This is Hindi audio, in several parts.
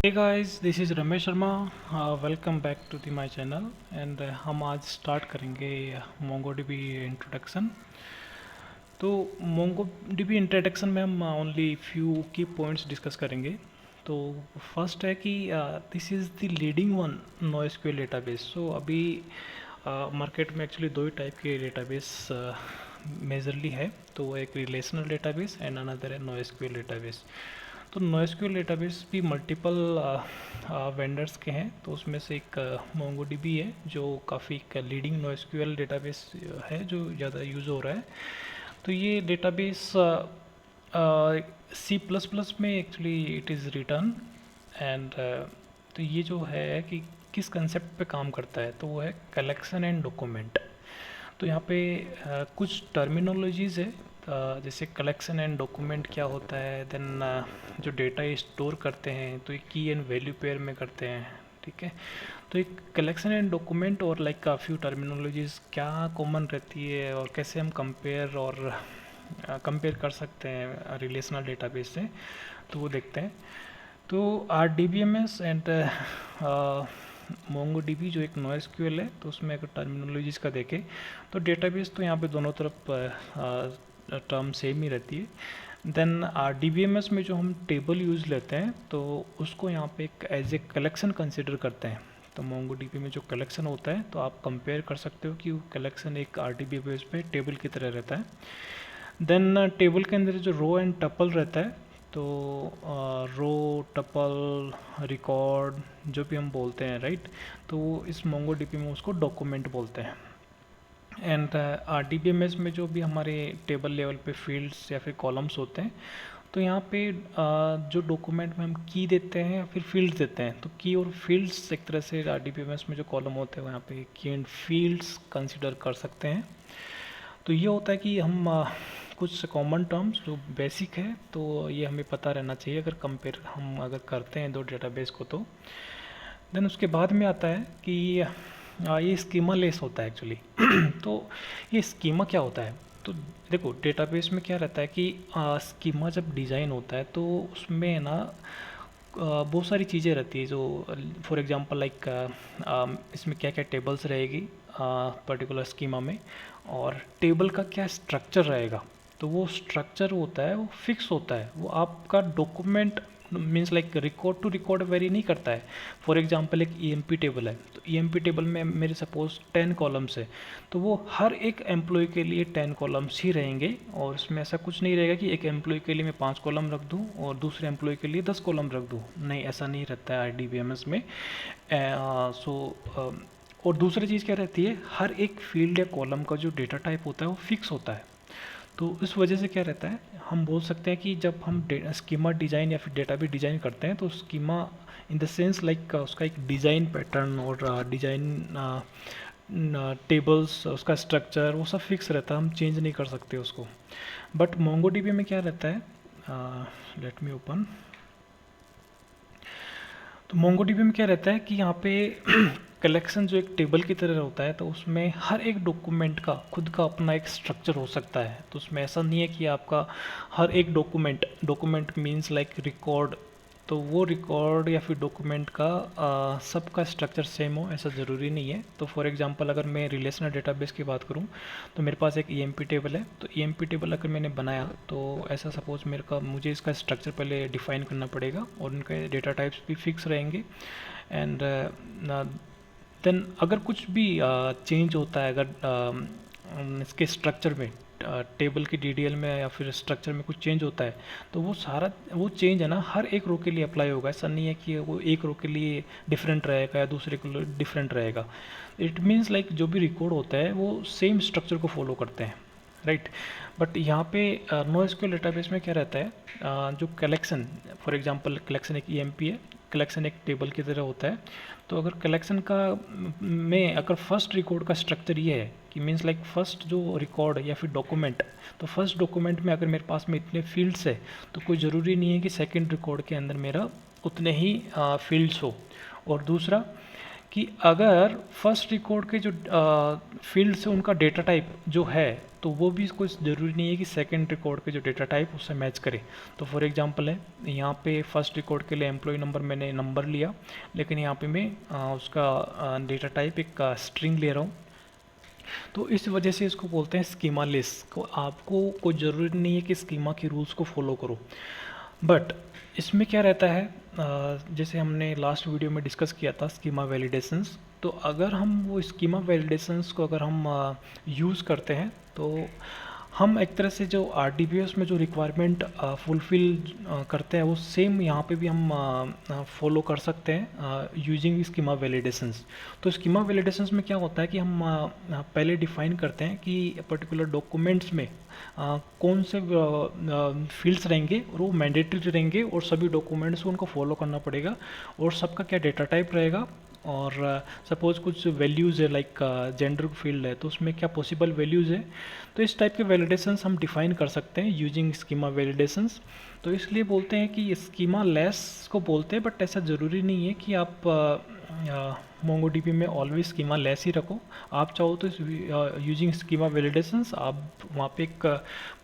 Hey guys, this is Ramesh Sharma. Welcome back to the my channel and हम आज स्टार्ट करेंगे MongoDB इंट्रोडक्शन। तो MongoDB इंट्रोडक्शन में हम only few key points discuss करेंगे। तो फर्स्ट है कि this is the leading one NoSQL database. So अभी मार्केट में एक्चुअली दो ही टाइप के डेटाबेस मेजरली है। तो एक रिलेशनल डेटाबेस एंड अनदर है NoSQL डेटाबेस। तो NoSQL डेटाबेस भी मल्टीपल वेंडर्स के हैं। तो उसमें से एक MongoDB है जो काफ़ी लीडिंग NoSQL डेटाबेस है जो ज़्यादा यूज़ हो रहा है। तो ये डेटाबेस C++ में actually it is return and तो ये जो है कि किस कंसेप्ट पे काम करता है, तो वो है कलेक्शन एंड डॉक्यूमेंट। तो यहाँ पे कुछ टर्मिनोलॉजीज़ है, जैसे कलेक्शन एंड डॉक्यूमेंट क्या होता है, देन जो डेटा स्टोर करते हैं तो ये की एंड वैल्यू पेयर में करते हैं, ठीक है। तो एक कलेक्शन एंड डॉक्यूमेंट और लाइक काफ़ी टर्मिनोलॉजीज़ क्या कॉमन रहती है और कैसे हम कंपेयर कर सकते हैं रिलेशनल डेटाबेस से, तो वो देखते हैं। तो RDBMS एंड MongoDB जो एक NoSQL है, तो उसमें अगर टर्मिनोलॉजीज़ का देखें तो डेटाबेस तो यहाँ पे दोनों तरफ टर्म सेम ही रहती है। देन RDBMS में जो हम टेबल यूज़ लेते हैं तो उसको यहाँ पे एक एज ए कलेक्शन कंसिडर करते हैं। तो MongoDB में जो कलेक्शन होता है तो आप कंपेयर कर सकते हो कि वो कलेक्शन एक RDBMS पे टेबल की तरह रहता है। देन टेबल के अंदर जो रो एंड टपल रहता है, तो रो टपल रिकॉर्ड जो भी हम बोलते हैं, राइट, तो इस MongoDB में उसको डॉक्यूमेंट बोलते हैं। एंड RDBMS में जो भी हमारे टेबल लेवल पे फील्ड्स या फिर कॉलम्स होते हैं, तो यहाँ पे जो डॉक्यूमेंट में हम की देते हैं या फिर फील्ड्स देते हैं, तो की और फील्ड्स एक तरह से RDBMS में जो कॉलम होते हैं वहाँ पे की एंड फील्ड्स कंसिडर कर सकते हैं। तो ये होता है कि हम कुछ कॉमन टर्म्स जो बेसिक है तो ये हमें पता रहना चाहिए अगर कंपेयर हम अगर करते हैं दो डेटाबेस को। तो देन उसके बाद में आता है कि ये स्कीमा लेस होता है एक्चुअली। तो ये स्कीमा क्या होता है, तो देखो डेटाबेस में क्या रहता है कि स्कीमा जब डिज़ाइन होता है तो उसमें ना बहुत सारी चीज़ें रहती है, जो फॉर एग्जांपल लाइक इसमें क्या क्या टेबल्स रहेगी पर्टिकुलर स्कीमा में, और टेबल का क्या स्ट्रक्चर रहेगा। तो वो स्ट्रक्चर होता है वो फिक्स होता है, वो आपका document means like record to record vary नहीं करता है। फॉर एग्जांपल एक EMP टेबल है, तो EMP टेबल में मेरे सपोज 10 कॉलम्स है, तो वो हर एक एम्प्लॉय के लिए 10 कॉलम्स ही रहेंगे, और उसमें ऐसा कुछ नहीं रहेगा कि एक एम्प्लॉय के लिए मैं 5 कॉलम रख दूं और दूसरे एम्प्लॉय के लिए 10 कॉलम रख दूं। नहीं, ऐसा नहीं रहता है RDBMS में। और दूसरी चीज़ क्या रहती है, हर एक फील्ड या कॉलम का जो डेटा टाइप होता है वो फिक्स होता है। तो इस वजह से क्या रहता है, हम बोल सकते हैं कि जब हम स्कीमा डिज़ाइन या फिर डेटा भी डिज़ाइन करते हैं तो schema in the sense like उसका एक डिज़ाइन पैटर्न और डिज़ाइन टेबल्स उसका स्ट्रक्चर वो सब फिक्स रहता है, हम चेंज नहीं कर सकते उसको। बट MongoDB में क्या रहता है, लेट मी ओपन। तो MongoDB में क्या रहता है कि यहाँ पे कलेक्शन जो एक टेबल की तरह होता है, तो उसमें हर एक डॉक्यूमेंट का खुद का अपना एक स्ट्रक्चर हो सकता है। तो उसमें ऐसा नहीं है कि आपका हर एक डॉक्यूमेंट मींस लाइक रिकॉर्ड, तो वो रिकॉर्ड या फिर डॉक्यूमेंट का सबका स्ट्रक्चर सेम हो, ऐसा ज़रूरी नहीं है। तो फॉर एग्जांपल अगर मैं रिलेशनल डेटाबेस की बात करूं, तो मेरे पास एक EMP टेबल है। तो EMP टेबल अगर मैंने बनाया तो ऐसा सपोज मुझे इसका स्ट्रक्चर पहले डिफाइन करना पड़ेगा और उनके डेटा टाइप्स भी फिक्स रहेंगे। एंड देन अगर कुछ भी चेंज होता है, अगर इसके स्ट्रक्चर में टेबल की DDL में या फिर स्ट्रक्चर में कुछ चेंज होता है, तो वो चेंज है ना हर एक रो के लिए अप्लाई होगा। ऐसा नहीं है कि वो एक रो के लिए डिफरेंट रहेगा या दूसरे के लिए डिफरेंट रहेगा। इट मीन्स लाइक जो भी रिकॉर्ड होता है वो सेम स्ट्रक्चर को फॉलो करते हैं, राइट। बट यहाँ पे NoSQL डेटाबेस में क्या रहता है, जो कलेक्शन फॉर एग्जांपल कलेक्शन एक EMP है, कलेक्शन एक टेबल की तरह होता है। तो अगर कलेक्शन का में अगर फर्स्ट रिकॉर्ड का स्ट्रक्चर ये है कि मीन्स लाइक फर्स्ट जो रिकॉर्ड या फिर डॉक्यूमेंट, तो फर्स्ट डॉक्यूमेंट में अगर मेरे पास में इतने फील्ड्स है, तो कोई ज़रूरी नहीं है कि सेकंड रिकॉर्ड के अंदर मेरा उतने ही फील्ड्स हो। और दूसरा कि अगर फर्स्ट रिकॉर्ड के जो फील्ड्स है उनका डेटा टाइप जो है तो वो भी कुछ ज़रूरी नहीं है कि सेकंड रिकॉर्ड के जो डेटा टाइप उससे मैच करे। तो फॉर एग्जांपल है, यहाँ पे फर्स्ट रिकॉर्ड के लिए एम्प्लॉय नंबर मैंने नंबर लिया, लेकिन यहाँ पे मैं उसका डेटा टाइप एक स्ट्रिंग ले रहा हूँ। तो इस वजह से इसको बोलते हैं स्कीमा लेस। को आपको कोई ज़रूरी नहीं है कि स्कीमा के रूल्स को फॉलो करो, बट इसमें क्या रहता है, जैसे हमने लास्ट वीडियो में डिस्कस किया था स्कीमा वैलिडेशंस, तो अगर हम वो स्कीमा वैलिडेशंस को अगर हम यूज़ करते हैं तो हम एक तरह से जो आरडीबीएस में जो रिक्वायरमेंट फुलफ़िल करते हैं वो सेम यहाँ पे भी हम फॉलो कर सकते हैं यूजिंग स्कीमा वैलिडेशंस। तो स्कीमा वैलिडेशंस में क्या होता है कि हम पहले डिफाइन करते हैं कि पर्टिकुलर डॉक्यूमेंट्स में कौन से फील्ड्स रहेंगे और वो मैंडेटरी रहेंगे और सभी डॉक्यूमेंट्स को उनको फॉलो करना पड़ेगा, और सबका क्या डेटा टाइप रहेगा, और सपोज़ कुछ वैल्यूज़ है लाइक जेंडर फील्ड है तो उसमें क्या पॉसिबल वैल्यूज़ है। तो इस टाइप के वैलिडेशंस हम डिफाइन कर सकते हैं यूजिंग स्कीमा वैलिडेशंस। तो इसलिए बोलते हैं कि स्कीमा लेस को बोलते हैं, बट ऐसा ज़रूरी नहीं है कि आप मोंगोडीबी में ऑलवेज स्कीमा लेस ही रखो। आप चाहो तो यूजिंग स्कीमा वैलिडेशंस आप वहाँ पे एक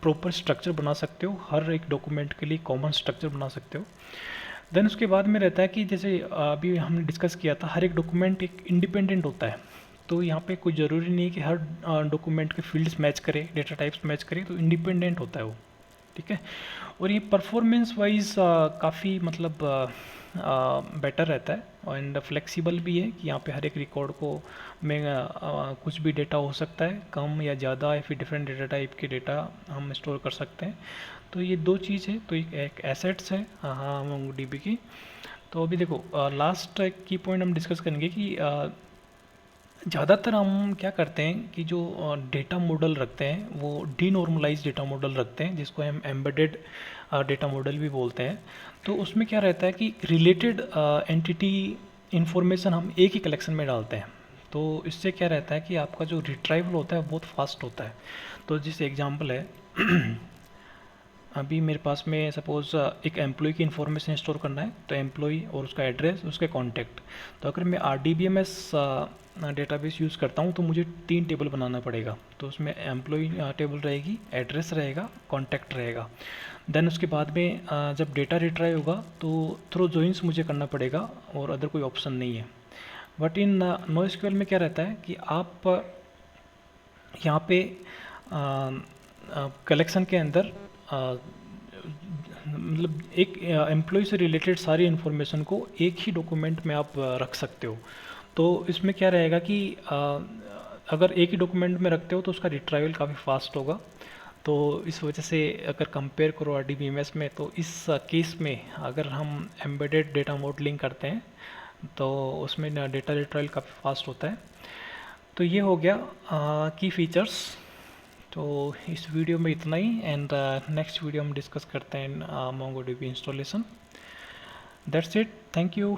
प्रॉपर स्ट्रक्चर बना सकते हो, हर एक डॉक्यूमेंट के लिए कॉमन स्ट्रक्चर बना सकते हो। देन उसके बाद में रहता है कि जैसे अभी हमने डिस्कस किया था, हर एक डॉक्यूमेंट एक इंडिपेंडेंट होता है। तो यहाँ पे कोई ज़रूरी नहीं है कि हर डॉक्यूमेंट के फील्ड्स मैच करे, डेटा टाइप्स मैच करे, तो इंडिपेंडेंट होता है वो, ठीक है। और ये परफॉर्मेंस वाइज काफ़ी मतलब बेटर रहता है एंड फ्लेक्सिबल भी है कि यहाँ पे हर एक रिकॉर्ड को में कुछ भी डेटा हो सकता है, कम या ज़्यादा, या फिर डिफरेंट डेटा टाइप के डेटा हम स्टोर कर सकते हैं। तो ये दो चीज़ है, तो एक एसेट्स है हाँ मोंगोडीबी की। तो अभी देखो लास्ट की पॉइंट हम डिस्कस करेंगे कि ज़्यादातर हम क्या करते हैं कि जो डेटा मॉडल रखते हैं वो डीनॉर्मलाइज डेटा मॉडल रखते हैं, जिसको हम एम्बेडेड डेटा मॉडल भी बोलते हैं। तो उसमें क्या रहता है कि रिलेटेड एंटिटी इन्फॉर्मेशन हम एक ही कलेक्शन में डालते हैं। तो इससे क्या रहता है कि आपका जो रिट्राइवल होता है वो बहुत फास्ट होता है। तो जैसे एग्जांपल है अभी मेरे पास में सपोज़ एक एम्प्लॉय की इन्फॉर्मेशन स्टोर करना है, तो एम्प्लॉय और उसका एड्रेस, उसके कॉन्टैक्ट। तो अगर मैं आरडीबीएमएस डेटाबेस यूज़ करता हूँ तो मुझे 3 टेबल बनाना पड़ेगा। तो उसमें एम्प्लॉय टेबल रहेगी, एड्रेस रहेगा, कॉन्टैक्ट रहेगा। देन उसके बाद में जब डेटा रिट्राइव होगा तो थ्रू जॉइंस मुझे करना पड़ेगा और अदर कोई ऑप्शन नहीं है। बट इन नोएसक्यूएल में क्या रहता है कि आप यहाँ पे कलेक्शन के अंदर मतलब एक एम्प्लॉय से रिलेटेड सारी इन्फॉर्मेशन को एक ही डॉक्यूमेंट में आप रख सकते हो। तो इसमें क्या रहेगा कि अगर एक ही डॉक्यूमेंट में रखते हो तो उसका रिट्राइवल काफ़ी फास्ट होगा। तो इस वजह से अगर कंपेयर करो आरडीबीएमएस में, तो इस केस में अगर हम एम्बेडेड डेटा मॉडलिंग करते हैं तो उसमें डेटा रिट्राइवल काफ़ी फास्ट होता है। तो ये हो गया की फीचर्स। तो इस वीडियो में इतना ही, एंड नेक्स्ट वीडियो हम डिस्कस करते हैं MongoDB installation. That's it, thank you.